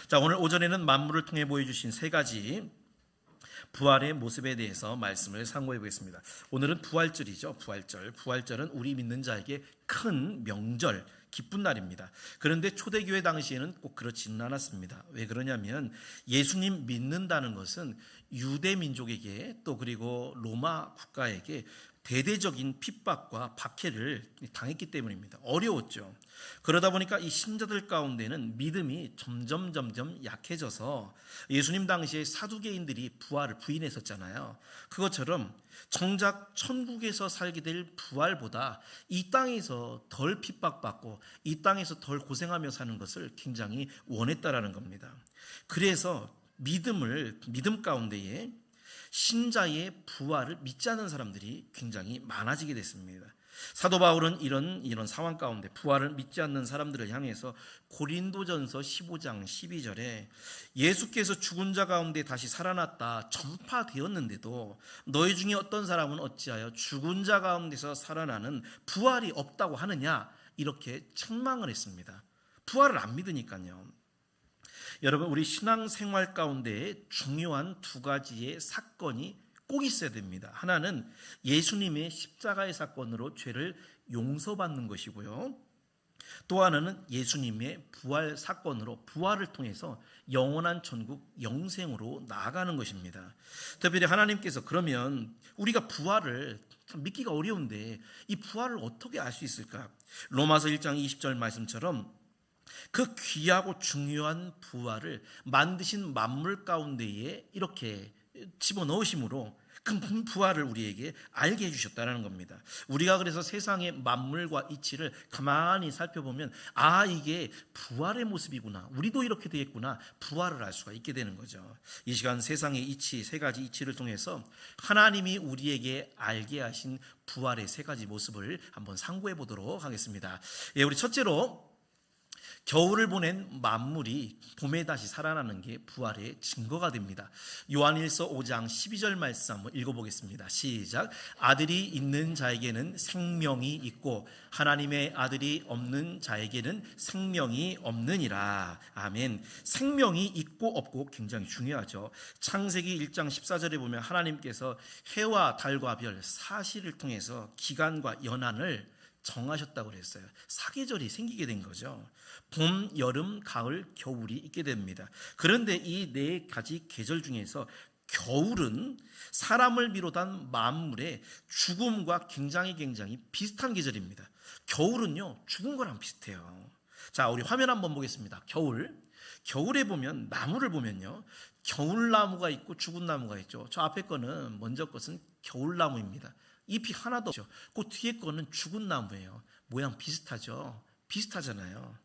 자, 오늘 오전에는 만물을 통해 보여주신 세 가지 부활의 모습에 대해서 말씀을 상고해 보겠습니다. 오늘은 부활절이죠. 부활절은 우리 믿는 자에게 큰 명절, 기쁜 날입니다. 그런데 초대교회 당시에는 꼭 그렇지는 않았습니다. 왜 그러냐면 예수님 믿는다는 것은 유대 민족에게 또 그리고 로마 국가에게 대대적인 핍박과 박해를 당했기 때문입니다. 어려웠죠. 그러다 보니까 이 신자들 가운데는 믿음이 점점 약해져서 예수님 당시에 사두개인들이 부활을 부인했었잖아요. 그것처럼 정작 천국에서 살게 될 부활보다 이 땅에서 덜 핍박받고 이 땅에서 덜 고생하며 사는 것을 굉장히 원했다라는 겁니다. 그래서 믿음 가운데에 신자의 부활을 믿지 않는 사람들이 굉장히 많아지게 됐습니다. 사도 바울은 이런 상황 가운데 부활을 믿지 않는 사람들을 향해서 고린도전서 15장 12절에 예수께서 죽은 자 가운데 다시 살아났다 전파되었는데도 너희 중에 어떤 사람은 어찌하여 죽은 자 가운데서 살아나는 부활이 없다고 하느냐, 이렇게 책망을 했습니다. 부활을 안 믿으니까요. 여러분, 우리 신앙생활 가운데 중요한 두 가지의 사건이 꼭 있어야 됩니다. 하나는 예수님의 십자가의 사건으로 죄를 용서받는 것이고요. 또 하나는 예수님의 부활 사건으로 부활을 통해서 영원한 천국 영생으로 나아가는 것입니다. 특별히 하나님께서 그러면 우리가 부활을 참 믿기가 어려운데 이 부활을 어떻게 알 수 있을까? 로마서 1장 20절 말씀처럼 그 귀하고 중요한 부활을 만드신 만물 가운데에 이렇게 집어넣으심으로 그 부활을 우리에게 알게 해주셨다는 겁니다. 우리가 그래서 세상의 만물과 이치를 가만히 살펴보면 이게 부활의 모습이구나, 우리도 이렇게 되겠구나, 부활을 알 수가 있게 되는 거죠. 이 시간 세상의 이치, 세 가지 이치를 통해서 하나님이 우리에게 알게 하신 부활의 세 가지 모습을 한번 상고해 보도록 하겠습니다. 우리 첫째로 겨울을 보낸 만물이 봄에 다시 살아나는 게 부활의 증거가 됩니다. 요한일서 5장 12절 말씀 한번 읽어보겠습니다. 시작. 아들이 있는 자에게는 생명이 있고 하나님의 아들이 없는 자에게는 생명이 없느니라. 아멘. 생명이 있고 없고 굉장히 중요하죠. 창세기 1장 14절에 보면 하나님께서 해와 달과 별 사시를 통해서 기간과 연한을 정하셨다고 그랬어요. 사계절이 생기게 된 거죠. 봄, 여름, 가을, 겨울이 있게 됩니다. 그런데 이 네 가지 계절 중에서 겨울은 사람을 비롯한 만물의 죽음과 굉장히 비슷한 계절입니다. 겨울은요, 죽은 거랑 비슷해요. 자, 우리 화면 한번 보겠습니다. 겨울에 보면 나무를 보면요, 겨울나무가 있고 죽은 나무가 있죠. 저 앞에 거는 먼저 것은 겨울나무입니다. 잎이 하나도 없죠. 그 뒤에 거는 죽은 나무예요. 모양 비슷하잖아요.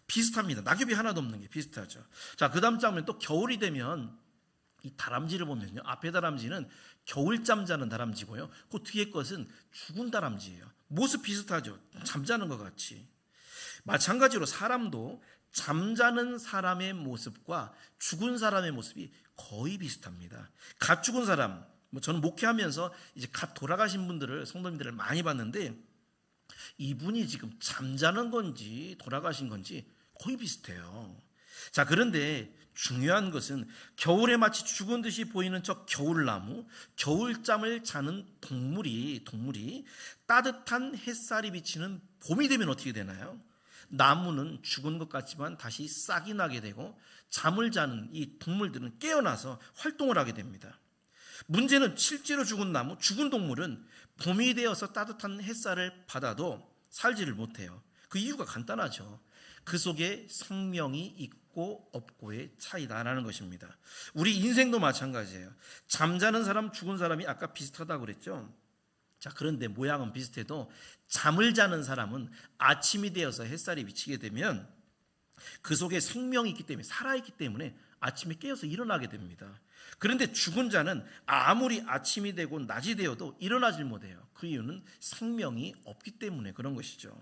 비슷합니다. 낙엽이 하나도 없는 게 비슷하죠. 자, 그 다음 장면 또 겨울이 되면 이 다람쥐를 보면요, 앞에 다람쥐는 겨울잠 자는 다람쥐고요, 그 뒤에 것은 죽은 다람쥐예요. 모습 비슷하죠. 잠자는 것 같이. 마찬가지로 사람도 잠자는 사람의 모습과 죽은 사람의 모습이 거의 비슷합니다. 갓 죽은 사람, 저는 목회하면서 이제 갓 돌아가신 분들을, 성도님들을 많이 봤는데 이분이 지금 잠자는 건지 돌아가신 건지 거의 비슷해요. 자, 그런데 중요한 것은 겨울에 마치 죽은 듯이 보이는 저 겨울나무, 겨울잠을 자는 동물이 따뜻한 햇살이 비치는 봄이 되면 어떻게 되나요? 나무는 죽은 것 같지만 다시 싹이 나게 되고 잠을 자는 이 동물들은 깨어나서 활동을 하게 됩니다. 문제는 실제로 죽은 나무, 죽은 동물은 봄이 되어서 따뜻한 햇살을 받아도 살지를 못해요. 그 이유가 간단하죠. 그 속에 생명이 있고 없고의 차이다라는 것입니다. 우리 인생도 마찬가지예요. 잠자는 사람, 죽은 사람이 아까 비슷하다고 그랬죠. 자, 그런데 모양은 비슷해도 잠을 자는 사람은 아침이 되어서 햇살이 비치게 되면 그 속에 생명이 있기 때문에, 살아있기 때문에 아침에 깨어서 일어나게 됩니다. 그런데 죽은 자는 아무리 아침이 되고 낮이 되어도 일어나질 못해요. 그 이유는 생명이 없기 때문에 그런 것이죠.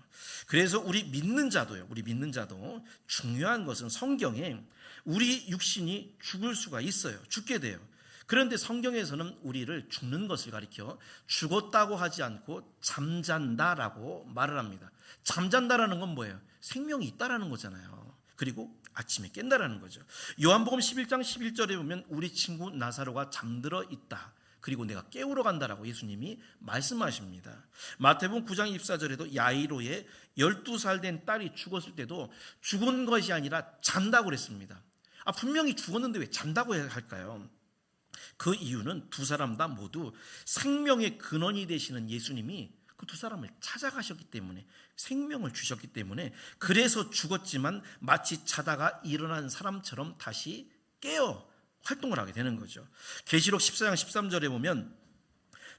그래서 우리 믿는 자도 중요한 것은 성경에 우리 육신이 죽을 수가 있어요. 죽게 돼요. 그런데 성경에서는 우리를 죽는 것을 가리켜 죽었다고 하지 않고 잠잔다라고 말을 합니다. 잠잔다라는 건 뭐예요? 생명이 있다라는 거잖아요. 그리고 아침에 깬다라는 거죠. 요한복음 11장 11절에 보면 우리 친구 나사로가 잠들어 있다. 그리고 내가 깨우러 간다라고 예수님이 말씀하십니다. 마태복음 9장 24절에도 야이로의 12살 된 딸이 죽었을 때도 죽은 것이 아니라 잔다고 그랬습니다. 분명히 죽었는데 왜 잔다고 할까요? 그 이유는 두 사람 다 모두 생명의 근원이 되시는 예수님이 그 두 사람을 찾아가셨기 때문에, 생명을 주셨기 때문에, 그래서 죽었지만 마치 자다가 일어난 사람처럼 다시 깨어 활동을 하게 되는 거죠. 계시록 14장 13절에 보면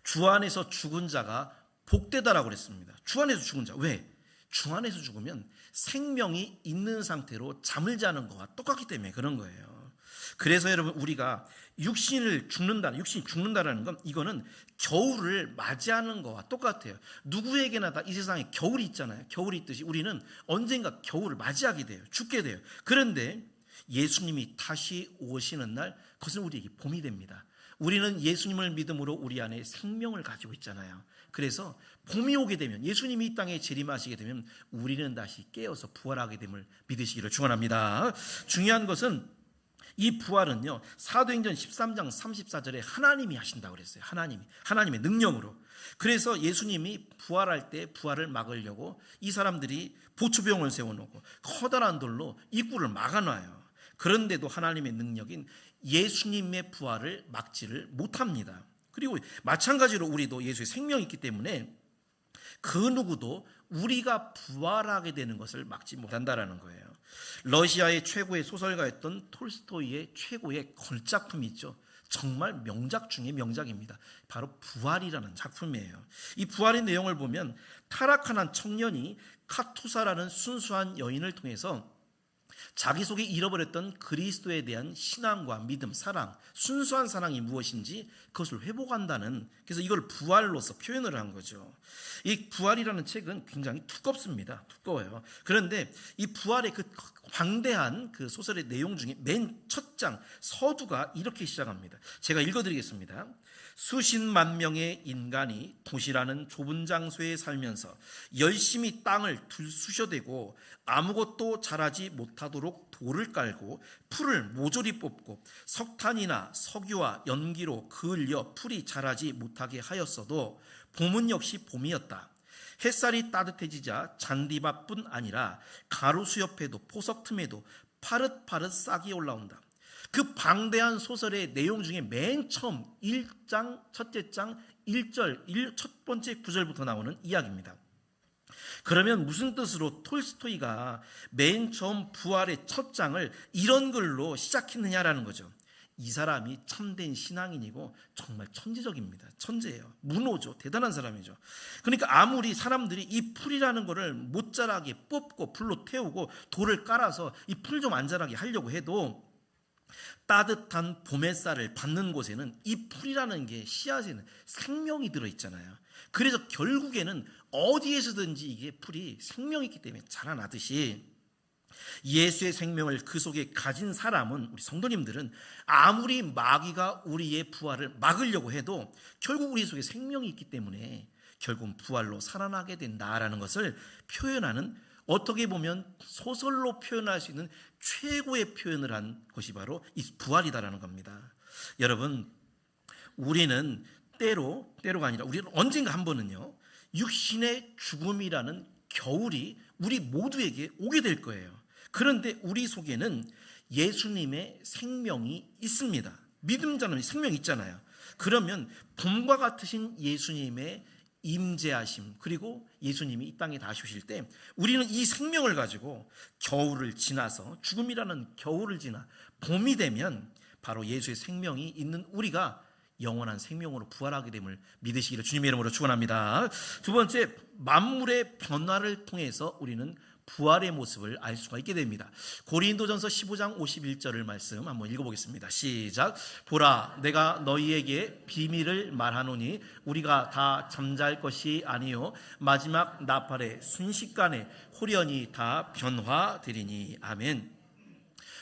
주 안에서 죽은 자가 복되다라고 그랬습니다. 주 안에서 죽은 자. 왜? 주 안에서 죽으면 생명이 있는 상태로 잠을 자는 거와 똑같기 때문에 그런 거예요. 그래서 여러분, 우리가 육신이 죽는다라는 건, 이거는 겨울을 맞이하는 거와 똑같아요. 누구에게나 다 이 세상에 겨울이 있잖아요. 겨울이 있듯이 우리는 언젠가 겨울을 맞이하게 돼요. 죽게 돼요. 그런데 예수님이 다시 오시는 날, 그것은 우리에게 봄이 됩니다. 우리는 예수님을 믿음으로 우리 안에 생명을 가지고 있잖아요. 그래서 봄이 오게 되면, 예수님이 이 땅에 재림하시게 되면 우리는 다시 깨어서 부활하게 됨을 믿으시기를 축원합니다. 중요한 것은 이 부활은요, 사도행전 13장 34절에 하나님이 하신다고 그랬어요. 하나님의 능력으로. 그래서 예수님이 부활할 때 부활을 막으려고 이 사람들이 보초병을 세워놓고 커다란 돌로 입구를 막아놔요. 그런데도 하나님의 능력인 예수님의 부활을 막지를 못합니다. 그리고 마찬가지로 우리도 예수의 생명이 있기 때문에 그 누구도 우리가 부활하게 되는 것을 막지 못한다라는 거예요. 러시아의 최고의 소설가였던 톨스토이의 최고의 걸작품이 있죠. 정말 명작 중에 명작입니다. 바로 부활이라는 작품이에요. 이 부활의 내용을 보면 타락한 한 청년이 카투사라는 순수한 여인을 통해서 자기 속에 잃어버렸던 그리스도에 대한 신앙과 믿음, 사랑, 순수한 사랑이 무엇인지 그것을 회복한다는, 그래서 이걸 부활로서 표현을 한 거죠. 이 부활이라는 책은 굉장히 두껍습니다. 두꺼워요. 그런데 이 부활의 그 광대한 그 소설의 내용 중에 맨 첫 장 서두가 이렇게 시작합니다. 제가 읽어드리겠습니다. 수십만 명의 인간이 도시라는 좁은 장소에 살면서 열심히 땅을 들쑤셔대고 아무것도 자라지 못하도록 돌을 깔고 풀을 모조리 뽑고 석탄이나 석유와 연기로 그을려 풀이 자라지 못하게 하였어도 봄은 역시 봄이었다. 햇살이 따뜻해지자 잔디밭뿐 아니라 가로수 옆에도 포석 틈에도 파릇파릇 싹이 올라온다. 그 방대한 소설의 내용 중에 맨 처음 1장 첫째 장 1절 첫 번째 구절부터 나오는 이야기입니다. 그러면 무슨 뜻으로 톨스토이가 맨 처음 부활의 첫 장을 이런 글로 시작했느냐라는 거죠. 이 사람이 참된 신앙인이고 정말 천재적입니다. 천재예요. 문호죠. 대단한 사람이죠. 그러니까 아무리 사람들이 이 풀이라는 거를 못 자라게 뽑고 불로 태우고 돌을 깔아서 이 풀 좀 안 자라게 하려고 해도 따뜻한 봄 햇살을 받는 곳에는 이 풀이라는 게 씨앗에는 생명이 들어있잖아요. 그래서 결국에는 어디에서든지 이게 풀이 생명이 있기 때문에 자라나듯이 예수의 생명을 그 속에 가진 사람은, 우리 성도님들은 아무리 마귀가 우리의 부활을 막으려고 해도 결국 우리 속에 생명이 있기 때문에 결국 부활로 살아나게 된다라는 것을 표현하는, 어떻게 보면 소설로 표현할 수 있는 최고의 표현을 한 것이 바로 이 부활이다라는 겁니다. 여러분, 우리는 때로가 아니라 우리는 언젠가 한 번은요, 육신의 죽음이라는 겨울이 우리 모두에게 오게 될 거예요. 그런데 우리 속에는 예수님의 생명이 있습니다. 믿음자는 생명이 있잖아요. 그러면 봄과 같으신 예수님의 임재하심, 그리고 예수님이 이 땅에 다시 오실 때 우리는 이 생명을 가지고 겨울을 지나서, 죽음이라는 겨울을 지나 봄이 되면 바로 예수의 생명이 있는 우리가 영원한 생명으로 부활하게 됨을 믿으시기를 주님의 이름으로 축원합니다. 두 번째, 만물의 변화를 통해서 우리는 부활의 모습을 알 수가 있게 됩니다. 고린도전서 15장 51절을 말씀 한번 읽어보겠습니다. 시작. 보라, 내가 너희에게 비밀을 말하노니 우리가 다 잠잘 것이 아니요 마지막 나팔의 순식간에 홀연히 다 변화되리니. 아멘.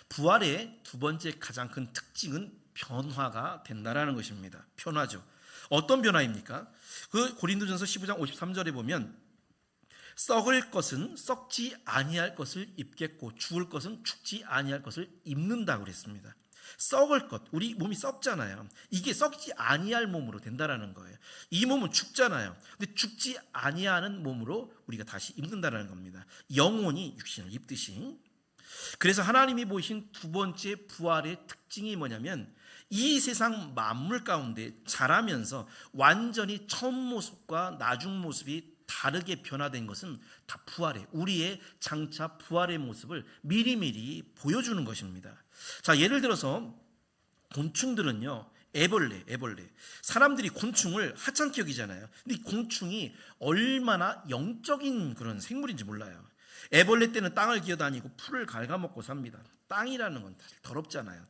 부활의 두 번째 가장 큰 특징은 변화가 된다라는 것입니다. 변화죠. 어떤 변화입니까? 그 고린도전서 15장 53절에 보면 썩을 것은 썩지 아니할 것을 입겠고 죽을 것은 죽지 아니할 것을 입는다고 그랬습니다. 썩을 것, 우리 몸이 썩잖아요. 이게 썩지 아니할 몸으로 된다라는 거예요. 이 몸은 죽잖아요. 근데 죽지 아니하는 몸으로 우리가 다시 입는다라는 겁니다. 영혼이 육신을 입듯이. 그래서 하나님이 보이신 두 번째 부활의 특징이 뭐냐면 이 세상 만물 가운데 자라면서 완전히 처음 모습과 나중 모습이 다르게 변화된 것은 다 부활의, 우리의 장차 부활의 모습을 미리미리 보여주는 것입니다. 자, 예를 들어서 곤충들은요, 애벌레. 사람들이 곤충을 하찮게 여기잖아요. 근데 이 곤충이 얼마나 영적인 그런 생물인지 몰라요. 애벌레 때는 땅을 기어다니고 풀을 갉아먹고 삽니다. 땅이라는 건 사실 더럽잖아요.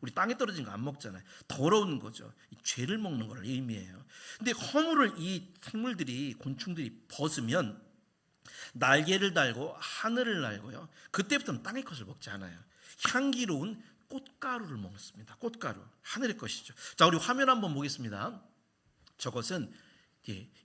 우리 땅에 떨어진 거 안 먹잖아요. 더러운 거죠. 죄를 먹는 걸 의미해요. 근데 허물을 이 생물들이, 곤충들이 벗으면 날개를 달고 하늘을 날고요. 그때부터는 땅의 것을 먹지 않아요. 향기로운 꽃가루를 먹습니다. 꽃가루, 하늘의 것이죠. 자, 우리 화면 한번 보겠습니다. 저것은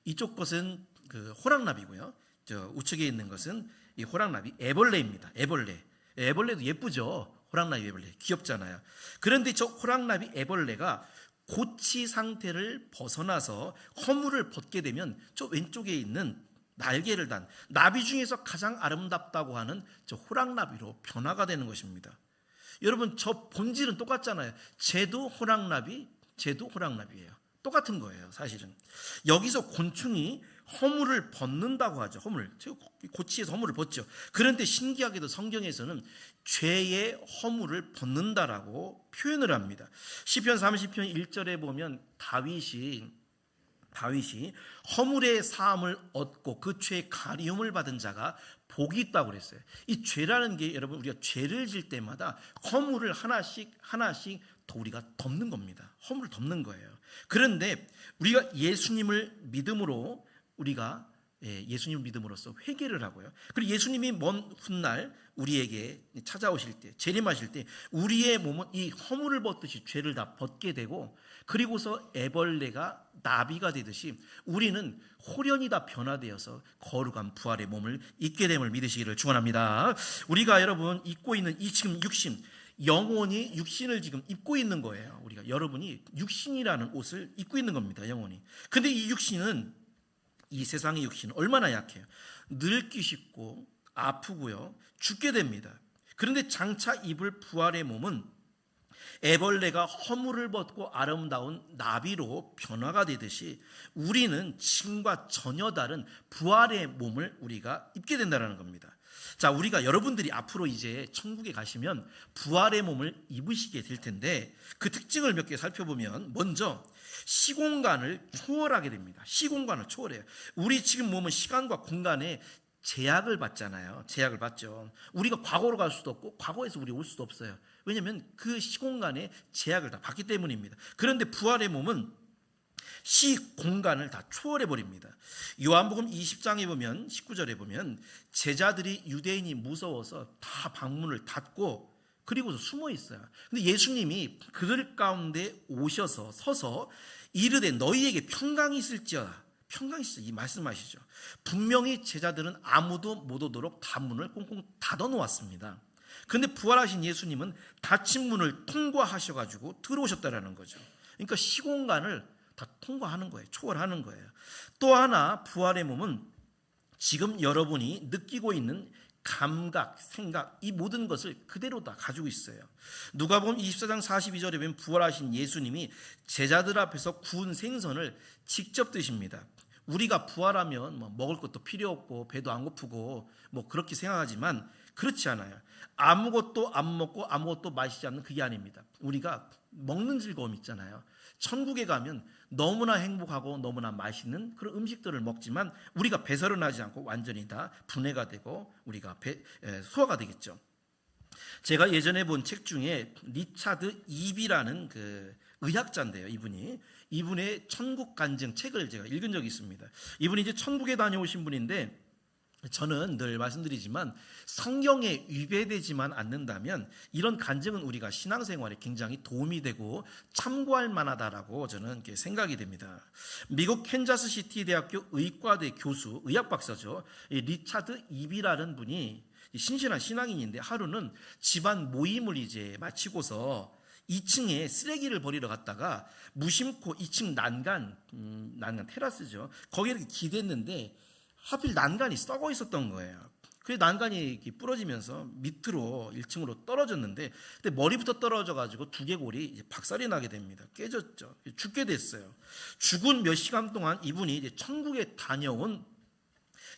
이쪽 것은 그 호랑나비고요. 저 우측에 있는 것은 이 호랑나비 애벌레입니다. 애벌레도 예쁘죠. 호랑나비 애벌레 귀엽잖아요. 그런데 저 호랑나비 애벌레가 고치 상태를 벗어나서 허물을 벗게 되면 저 왼쪽에 있는 날개를 단 나비 중에서 가장 아름답다고 하는 저 호랑나비로 변화가 되는 것입니다. 여러분, 저 본질은 똑같잖아요. 쟤도 호랑나비예요. 똑같은 거예요, 사실은. 여기서 곤충이 허물을 벗는다고 하죠. 고치에서 허물을 벗죠. 그런데 신기하게도 성경에서는 죄의 허물을 벗는다라고 표현을 합니다. 시편 30편 1절에 보면 다윗이 허물의 사함을 얻고 그 죄의 가리움을 받은 자가 복이 있다고 그랬어요. 이 죄라는 게 여러분, 우리가 죄를 질 때마다 허물을 하나씩 더 우리가 덮는 겁니다. 허물을 덮는 거예요. 그런데 우리가 예수님을 믿음으로써 회개를 하고요. 그리고 예수님이 먼 훗날 우리에게 찾아오실 때, 재림하실 때 우리의 몸은 이 허물을 벗듯이 죄를 다 벗게 되고, 그리고서 애벌레가 나비가 되듯이 우리는 홀연히 다 변화되어서 거룩한 부활의 몸을 입게 됨을 믿으시기를 축원합니다. 우리가 여러분 입고 있는 이 지금 육신, 영혼이 육신을 지금 입고 있는 거예요. 여러분이 육신이라는 옷을 입고 있는 겁니다. 영혼이. 근데 이 육신은, 이 세상의 육신은 얼마나 약해요. 늙기 쉽고 아프고요, 죽게 됩니다. 그런데 장차 입을 부활의 몸은 애벌레가 허물을 벗고 아름다운 나비로 변화가 되듯이 우리는 지금과 전혀 다른 부활의 몸을 우리가 입게 된다는 겁니다. 자, 여러분들이 앞으로 이제 천국에 가시면 부활의 몸을 입으시게 될 텐데, 그 특징을 몇 개 살펴보면, 먼저 시공간을 초월하게 됩니다. 시공간을 초월해요. 우리 지금 몸은 시간과 공간에 제약을 받잖아요. 제약을 받죠. 우리가 과거로 갈 수도 없고 과거에서 우리 올 수도 없어요. 왜냐하면 그 시공간에 제약을 다 받기 때문입니다. 그런데 부활의 몸은 시공간을 다 초월해 버립니다. 요한복음 20장에 보면, 19절에 보면 제자들이 유대인이 무서워서 다 방문을 닫고 그리고서 숨어 있어요. 근데 예수님이 그들 가운데 오셔서 서서 이르되 너희에게 평강이 있을지어다. 평강이 있어, 이 말씀하시죠. 분명히 제자들은 아무도 못 오도록 다 문을 꽁꽁 닫아 놓았습니다. 그런데 부활하신 예수님은 닫힌 문을 통과하셔가지고 들어오셨다라는 거죠. 그러니까 시공간을 다 통과하는 거예요. 초월하는 거예요. 또 하나, 부활의 몸은 지금 여러분이 느끼고 있는 감각, 생각, 이 모든 것을 그대로 다 가지고 있어요. 누가복음 24장 42절에 보면 부활하신 예수님이 제자들 앞에서 구운 생선을 직접 드십니다. 우리가 부활하면 먹을 것도 필요 없고 배도 안 고프고 그렇게 생각하지만 그렇지 않아요. 아무것도 안 먹고 아무것도 마시지 않는 그게 아닙니다. 우리가 먹는 즐거움 있잖아요. 천국에 가면 너무나 행복하고 너무나 맛있는 그런 음식들을 먹지만 우리가 배설은 하지 않고 완전히 다 분해가 되고 우리가 소화가 되겠죠. 제가 예전에 본 책 중에 리차드 입이라는 그 의학자인데요. 이분의 천국 간증 책을 제가 읽은 적이 있습니다. 이분이 이제 천국에 다녀오신 분인데 저는 늘 말씀드리지만 성경에 위배되지만 않는다면 이런 간증은 우리가 신앙생활에 굉장히 도움이 되고 참고할 만하다라고 저는 이렇게 생각이 됩니다. 미국 캔자스시티 대학교 의과대 교수, 의학 박사죠. 리차드 이비라는 분이 신실한 신앙인인데 하루는 집안 모임을 이제 마치고서 2층에 쓰레기를 버리러 갔다가 무심코 2층 난간 테라스죠. 거기에 이렇게 기댔는데 하필 난간이 썩어 있었던 거예요. 그 난간이 부러지면서 밑으로 1층으로 떨어졌는데 근데 머리부터 떨어져가지고 두개골이 이제 박살이 나게 됩니다. 깨졌죠. 죽게 됐어요. 죽은 몇 시간 동안 이분이 이제 천국에 다녀온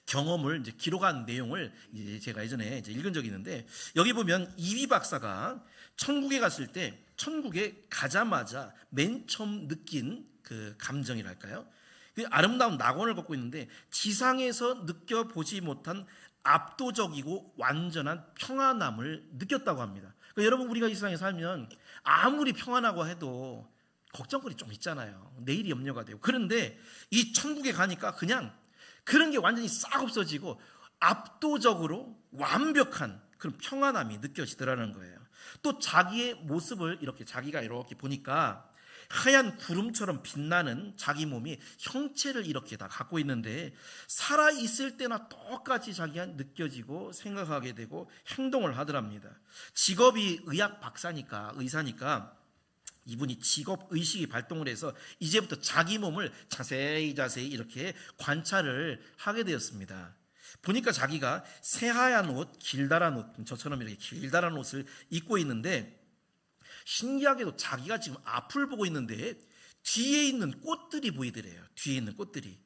경험을 이제 기록한 내용을 이제 제가 예전에 이제 읽은 적이 있는데 여기 보면 이비 박사가 천국에 갔을 때 천국에 가자마자 맨 처음 느낀 그 감정이랄까요? 그 아름다운 낙원을 걷고 있는데 지상에서 느껴보지 못한 압도적이고 완전한 평안함을 느꼈다고 합니다. 그러니까 여러분 우리가 이 세상에 살면 아무리 평안하고 해도 걱정거리 좀 있잖아요. 내일이 염려가 되고. 그런데 이 천국에 가니까 그냥 그런 게 완전히 싹 없어지고 압도적으로 완벽한 그런 평안함이 느껴지더라는 거예요. 또 자기의 모습을 이렇게 자기가 이렇게 보니까 하얀 구름처럼 빛나는 자기 몸이 형체를 이렇게 다 갖고 있는데 살아있을 때나 똑같이 자기가 느껴지고 생각하게 되고 행동을 하더랍니다. 직업이 의학 박사니까 의사니까 이분이 직업의식이 발동을 해서 이제부터 자기 몸을 자세히 이렇게 관찰을 하게 되었습니다. 보니까 자기가 새하얀 옷, 길다란 옷, 저처럼 이렇게 길다란 옷을 입고 있는데 신기하게도 자기가 지금 앞을 보고 있는데 뒤에 있는 꽃들이 보이더래요. 뒤에 있는 꽃들이.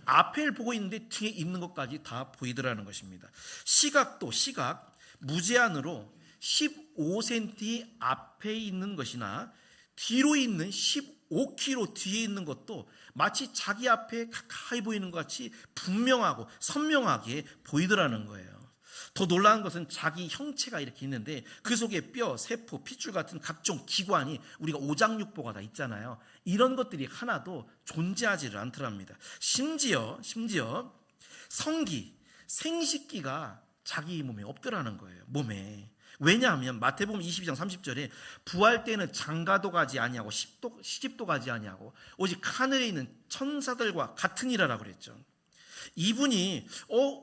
앞을 보고 있는데 뒤에 있는 것까지 다 보이더라는 것입니다. 시각 무제한으로 15cm 앞에 있는 것이나 뒤로 있는 15km 뒤에 있는 것도 마치 자기 앞에 가까이 보이는 것 같이 분명하고 선명하게 보이더라는 거예요. 더 놀라운 것은 자기 형체가 이렇게 있는데 그 속에 뼈, 세포, 핏줄 같은 각종 기관이 우리가 오장육부가 다 있잖아요. 이런 것들이 하나도 존재하지를 않더랍니다. 심지어 성기, 생식기가 자기 몸에 없더라는 거예요. 몸에. 왜냐하면 마태복음 22장 30절에 부활 때는 장가도 가지 아니하고 시집도 가지 아니하고 오직 하늘에 있는 천사들과 같으니라라고 그랬죠. 이분이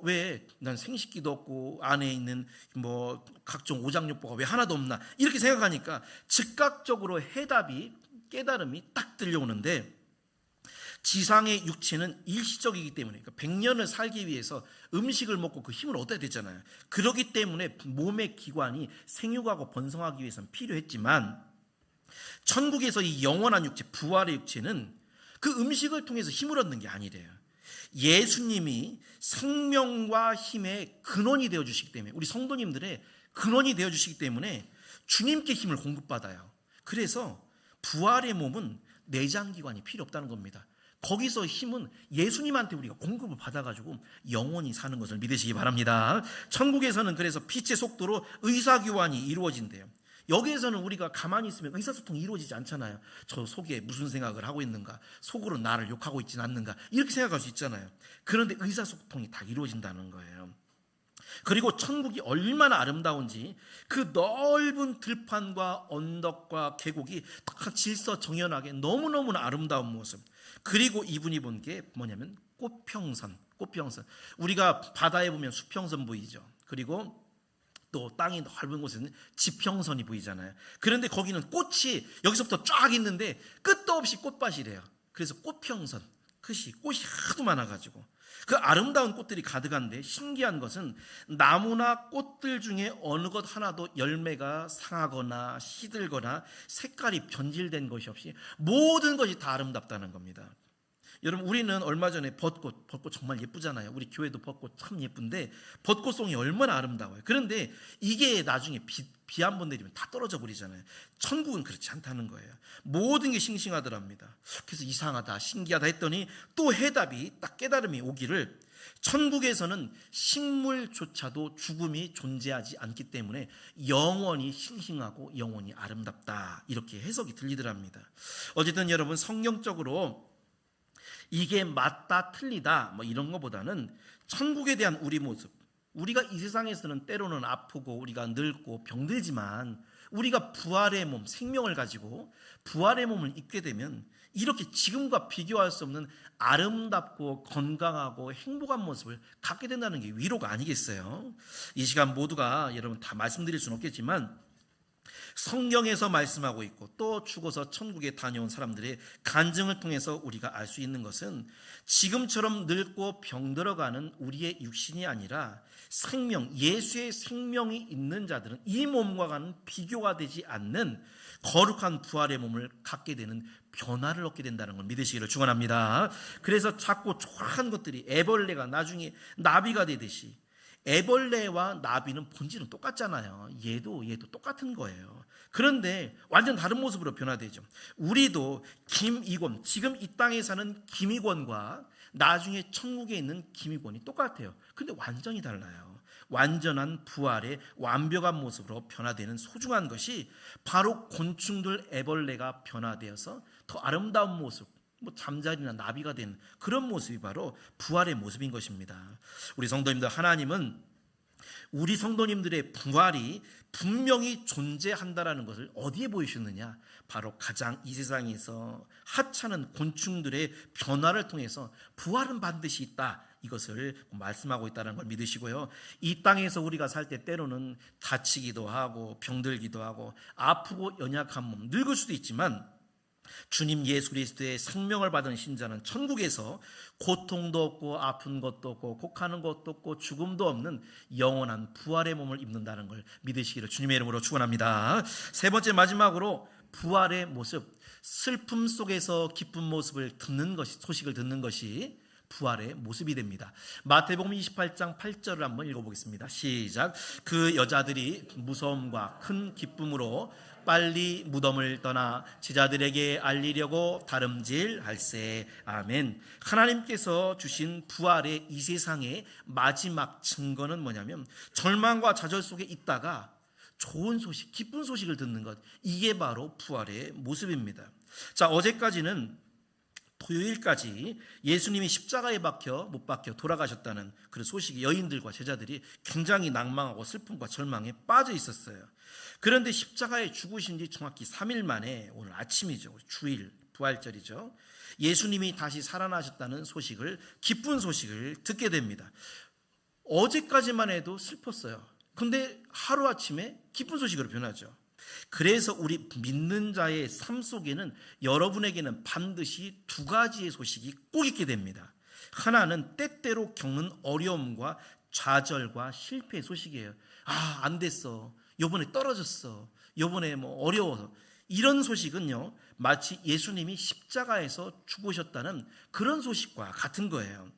왜 난 생식기도 없고 안에 있는 뭐 각종 오장육부가 왜 하나도 없나 이렇게 생각하니까 즉각적으로 깨달음이 딱 들려오는데 지상의 육체는 일시적이기 때문에 그러니까 100년을 살기 위해서 음식을 먹고 그 힘을 얻어야 되잖아요. 그렇기 때문에 몸의 기관이 생육하고 번성하기 위해서는 필요했지만 천국에서 이 영원한 육체, 부활의 육체는 그 음식을 통해서 힘을 얻는 게 아니래요. 예수님이 생명과 힘의 근원이 되어주시기 때문에 우리 성도님들의 근원이 되어주시기 때문에 주님께 힘을 공급받아요. 그래서 부활의 몸은 내장기관이 필요 없다는 겁니다. 거기서 힘은 예수님한테 우리가 공급을 받아가지고 영원히 사는 것을 믿으시기 바랍니다. 천국에서는 그래서 빛의 속도로 의사교환이 이루어진대요. 여기에서는 우리가 가만히 있으면 의사소통이 이루어지지 않잖아요. 저 속에 무슨 생각을 하고 있는가, 속으로 나를 욕하고 있지는 않는가 이렇게 생각할 수 있잖아요. 그런데 의사소통이 다 이루어진다는 거예요. 그리고 천국이 얼마나 아름다운지 그 넓은 들판과 언덕과 계곡이 다 질서정연하게 너무너무나 아름다운 모습. 그리고 이분이 본 게 뭐냐면 꽃평선. 우리가 바다에 보면 수평선 보이죠. 그리고 또 땅이 넓은 곳에는 지평선이 보이잖아요. 그런데 거기는 꽃이 여기서부터 쫙 있는데 끝도 없이 꽃밭이래요. 그래서 꽃평선, 꽃이 하도 많아가지고 그 아름다운 꽃들이 가득한데 신기한 것은 나무나 꽃들 중에 어느 것 하나도 열매가 상하거나 시들거나 색깔이 변질된 것이 없이 모든 것이 다 아름답다는 겁니다. 여러분 우리는 얼마 전에 벚꽃 정말 예쁘잖아요. 우리 교회도 벚꽃 참 예쁜데 벚꽃송이 얼마나 아름다워요. 그런데 이게 나중에 비 한 번 내리면 다 떨어져 버리잖아요. 천국은 그렇지 않다는 거예요. 모든 게 싱싱하더랍니다. 그래서 이상하다 신기하다 했더니 또 해답이 딱 깨달음이 오기를 천국에서는 식물조차도 죽음이 존재하지 않기 때문에 영원히 싱싱하고 영원히 아름답다 이렇게 해석이 들리더랍니다. 어쨌든 여러분 성경적으로 이게 맞다 틀리다 뭐 이런 것보다는 천국에 대한 우리 모습 우리가 이 세상에서는 때로는 아프고 우리가 늙고 병들지만 우리가 부활의 몸, 생명을 가지고 부활의 몸을 입게 되면 이렇게 지금과 비교할 수 없는 아름답고 건강하고 행복한 모습을 갖게 된다는 게 위로가 아니겠어요? 이 시간 모두가 여러분 다 말씀드릴 수는 없겠지만 성경에서 말씀하고 있고 또 죽어서 천국에 다녀온 사람들의 간증을 통해서 우리가 알 수 있는 것은 지금처럼 늙고 병들어가는 우리의 육신이 아니라 생명, 예수의 생명이 있는 자들은 이 몸과는 비교가 되지 않는 거룩한 부활의 몸을 갖게 되는 변화를 얻게 된다는 걸 믿으시기를 축원합니다. 그래서 작고 초라한 것들이 애벌레가 나중에 나비가 되듯이, 애벌레와 나비는 본질은 똑같잖아요. 얘도 똑같은 거예요. 그런데 완전 다른 모습으로 변화되죠. 우리도 김이권, 지금 이 땅에 사는 김이권과 나중에 천국에 있는 김이권이 똑같아요. 근데 완전히 달라요. 완전한 부활의 완벽한 모습으로 변화되는 소중한 것이 바로 곤충들, 애벌레가 변화되어서 더 아름다운 모습, 잠자리나 나비가 된 그런 모습이 바로 부활의 모습인 것입니다. 우리 성도님들, 하나님은 우리 성도님들의 부활이 분명히 존재한다라는 것을 어디에 보이셨느냐? 바로 가장 이 세상에서 하찮은 곤충들의 변화를 통해서 부활은 반드시 있다, 이것을 말씀하고 있다는 걸 믿으시고요. 이 땅에서 우리가 살 때 때로는 다치기도 하고 병들기도 하고 아프고 연약한 몸, 늙을 수도 있지만 주님 예수 그리스도의 생명을 받은 신자는 천국에서 고통도 없고 아픈 것도 없고 곡하는 것도 없고 죽음도 없는 영원한 부활의 몸을 입는다는 걸 믿으시기를 주님의 이름으로 축원합니다. 세 번째, 마지막으로 부활의 모습, 슬픔 속에서 기쁜 모습을 듣는 것이, 소식을 듣는 것이 부활의 모습이 됩니다. 마태복음 28장 8절을 한번 읽어보겠습니다. 시작. 그 여자들이 무서움과 큰 기쁨으로 빨리 무덤을 떠나 제자들에게 알리려고 다름질할세. 아멘. 하나님께서 주신 부활의 이 세상의 마지막 증거는 뭐냐면 절망과 좌절 속에 있다가 좋은 소식, 기쁜 소식을 듣는 것, 이게 바로 부활의 모습입니다. 자, 어제까지는 토요일까지 예수님이 십자가에 못 박혀 돌아가셨다는 그 소식이 여인들과 제자들이 굉장히 낭망하고 슬픔과 절망에 빠져 있었어요. 그런데 십자가에 죽으신 지 정확히 3일 만에 오늘 아침이죠. 주일, 부활절이죠. 예수님이 다시 살아나셨다는 소식을, 기쁜 소식을 듣게 됩니다. 어제까지만 해도 슬펐어요. 근데 하루아침에 기쁜 소식으로 변하죠. 그래서 우리 믿는 자의 삶 속에는, 여러분에게는 반드시 두 가지의 소식이 꼭 있게 됩니다. 하나는 때때로 겪는 어려움과 좌절과 실패의 소식이에요. 아, 안 됐어. 요번에 떨어졌어. 요번에 어려워서. 이런 소식은요, 마치 예수님이 십자가에서 죽으셨다는 그런 소식과 같은 거예요.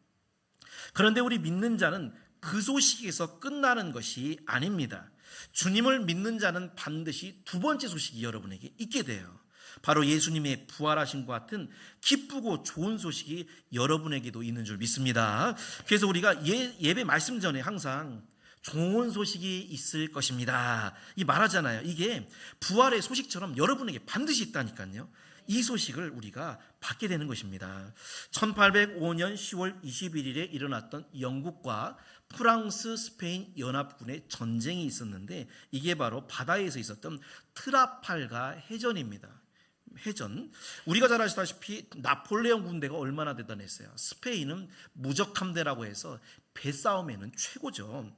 그런데 우리 믿는 자는 그 소식에서 끝나는 것이 아닙니다. 주님을 믿는 자는 반드시 두 번째 소식이 여러분에게 있게 돼요. 바로 예수님의 부활하심과 같은 기쁘고 좋은 소식이 여러분에게도 있는 줄 믿습니다. 그래서 우리가 예배 말씀 전에 항상 좋은 소식이 있을 것입니다, 이 말하잖아요. 이게 부활의 소식처럼 여러분에게 반드시 있다니까요. 이 소식을 우리가 받게 되는 것입니다. 1805년 10월 21일에 일어났던 영국과 프랑스, 스페인 연합군의 전쟁이 있었는데 이게 바로 바다에서 있었던 트라팔가 해전입니다. 해전. 우리가 잘 아시다시피 나폴레옹 군대가 얼마나 대단했어요. 스페인은 무적함대라고 해서 배싸움에는 최고죠.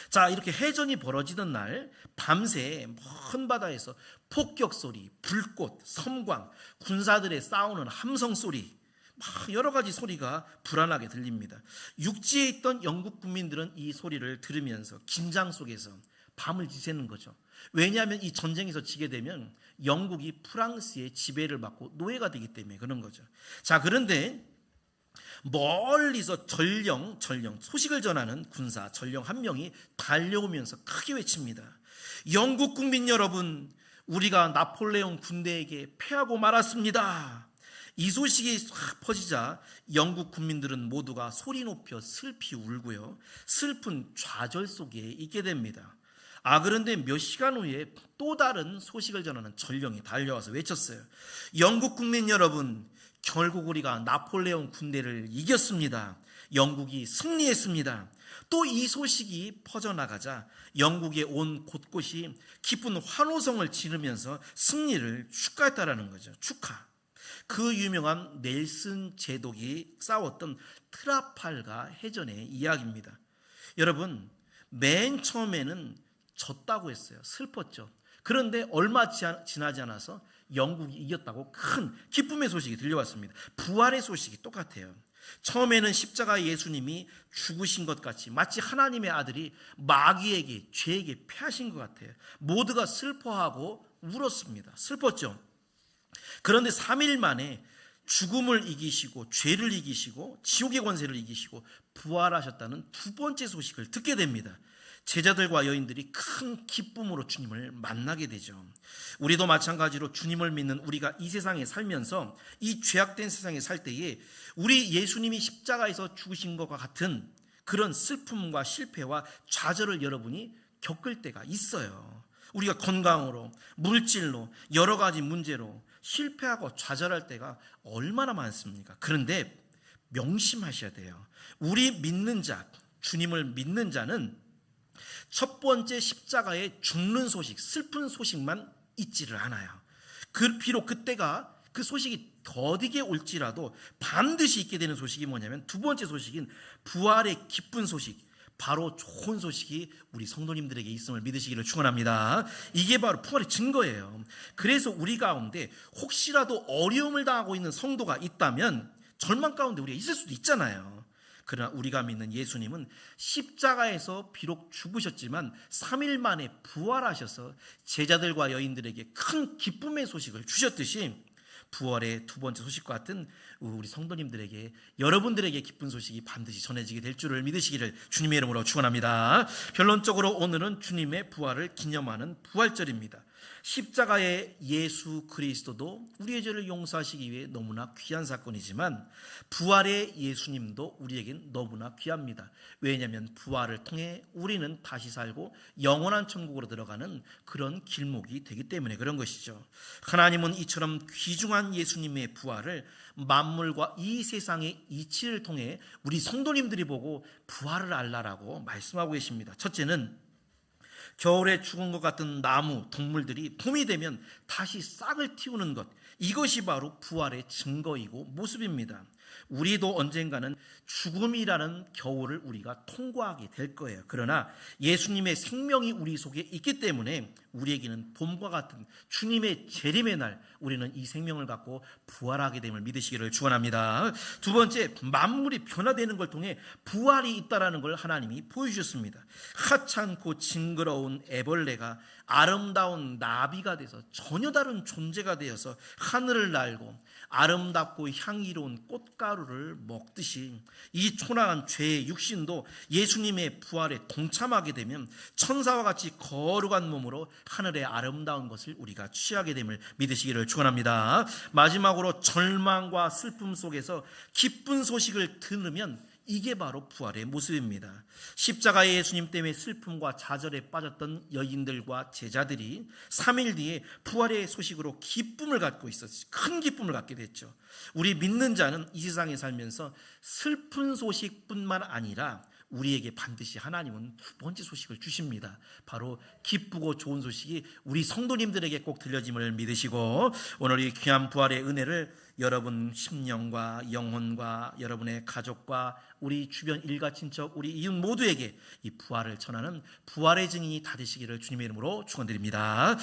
자, 이렇게 해전이 벌어지던 날 밤새 먼 바다에서 폭격 소리, 불꽃, 섬광, 군사들의 싸우는 함성 소리, 여러 가지 소리가 불안하게 들립니다. 육지에 있던 영국 국민들은 이 소리를 들으면서 긴장 속에서 밤을 지새는 거죠. 왜냐하면 이 전쟁에서 지게 되면 영국이 프랑스의 지배를 받고 노예가 되기 때문에 그런 거죠. 자, 그런데 멀리서 전령 소식을 전하는 군사 전령 한 명이 달려오면서 크게 외칩니다. 영국 국민 여러분, 우리가 나폴레옹 군대에게 패하고 말았습니다. 이 소식이 확 퍼지자 영국 국민들은 모두가 소리 높여 슬피 울고요, 슬픈 좌절 속에 있게 됩니다. 그런데 몇 시간 후에 또 다른 소식을 전하는 전령이 달려와서 외쳤어요. 영국 국민 여러분, 결국 우리가 나폴레옹 군대를 이겼습니다. 영국이 승리했습니다. 또 이 소식이 퍼져나가자 영국의 온 곳곳이 기쁜 환호성을 지르면서 승리를 축하했다라는 거죠. 축하. 그 유명한 넬슨 제독이 싸웠던 트라팔가 해전의 이야기입니다. 여러분, 맨 처음에는 졌다고 했어요. 슬펐죠. 그런데 얼마 지나지 않아서 영국이 이겼다고 큰 기쁨의 소식이 들려왔습니다. 부활의 소식이 똑같아요. 처음에는 십자가 예수님이 죽으신 것 같이 마치 하나님의 아들이 마귀에게 죄에게 패하신 것 같아요. 모두가 슬퍼하고 울었습니다. 슬펐죠. 그런데 3일 만에 죽음을 이기시고 죄를 이기시고 지옥의 권세를 이기시고 부활하셨다는 두 번째 소식을 듣게 됩니다. 제자들과 여인들이 큰 기쁨으로 주님을 만나게 되죠. 우리도 마찬가지로 주님을 믿는 우리가 이 세상에 살면서 이 죄악된 세상에 살 때에 우리 예수님이 십자가에서 죽으신 것과 같은 그런 슬픔과 실패와 좌절을 여러분이 겪을 때가 있어요. 우리가 건강으로, 물질로, 여러 가지 문제로 실패하고 좌절할 때가 얼마나 많습니까? 그런데 명심하셔야 돼요. 우리 믿는 자, 주님을 믿는 자는 첫 번째 십자가의 죽는 소식, 슬픈 소식만 있지를 않아요. 비록 그때가 그 소식이 더디게 올지라도 반드시 있게 되는 소식이 뭐냐면 두 번째 소식인 부활의 기쁜 소식, 바로 좋은 소식이 우리 성도님들에게 있음을 믿으시기를 축원합니다. 이게 바로 부활의 증거예요. 그래서 우리 가운데 혹시라도 어려움을 당하고 있는 성도가 있다면 절망 가운데 우리가 있을 수도 있잖아요. 그러나 우리가 믿는 예수님은 십자가에서 비록 죽으셨지만 3일 만에 부활하셔서 제자들과 여인들에게 큰 기쁨의 소식을 주셨듯이 부활의 두 번째 소식과 같은 우리 성도님들에게, 여러분들에게 기쁜 소식이 반드시 전해지게 될 줄을 믿으시기를 주님의 이름으로 축원합니다. 결론적으로 오늘은 주님의 부활을 기념하는 부활절입니다. 십자가의 예수 그리스도도 우리의 죄를 용서하시기 위해 너무나 귀한 사건이지만 부활의 예수님도 우리에겐 너무나 귀합니다. 왜냐하면 부활을 통해 우리는 다시 살고 영원한 천국으로 들어가는 그런 길목이 되기 때문에 그런 것이죠. 하나님은 이처럼 귀중한 예수님의 부활을 만물과 이 세상의 이치를 통해 우리 성도님들이 보고 부활을 알라라고 말씀하고 계십니다. 첫째는 겨울에 죽은 것 같은 나무, 동물들이 봄이 되면 다시 싹을 틔우는 것, 이것이 바로 부활의 증거이고 모습입니다. 우리도 언젠가는 죽음이라는 겨울을 우리가 통과하게 될 거예요. 그러나 예수님의 생명이 우리 속에 있기 때문에 우리에게는 봄과 같은 주님의 재림의 날 우리는 이 생명을 갖고 부활하게 됨을 믿으시기를 축원합니다. 두 번째, 만물이 변화되는 걸 통해 부활이 있다라는 걸 하나님이 보여주셨습니다. 하찮고 징그러운 애벌레가 아름다운 나비가 돼서 전혀 다른 존재가 되어서 하늘을 날고 아름답고 향기로운 꽃가루를 먹듯이 이 초라한 죄의 육신도 예수님의 부활에 동참하게 되면 천사와 같이 거룩한 몸으로 하늘의 아름다운 것을 우리가 취하게 됨을 믿으시기를 축원합니다. 마지막으로 절망과 슬픔 속에서 기쁜 소식을 들으면 이게 바로 부활의 모습입니다. 십자가의 예수님 때문에 슬픔과 좌절에 빠졌던 여인들과 제자들이 3일 뒤에 부활의 소식으로 기쁨을 갖고 있었어요. 큰 기쁨을 갖게 됐죠. 우리 믿는 자는 이 세상에 살면서 슬픈 소식뿐만 아니라 우리에게 반드시 하나님은 두 번째 소식을 주십니다. 바로 기쁘고 좋은 소식이 우리 성도님들에게 꼭 들려짐을 믿으시고 오늘 이 귀한 부활의 은혜를 여러분 심령과 영혼과 여러분의 가족과 우리 주변 일가 친척 우리 이웃 모두에게 이 부활을 전하는 부활의 증인이 다 되시기를 주님의 이름으로 축원드립니다.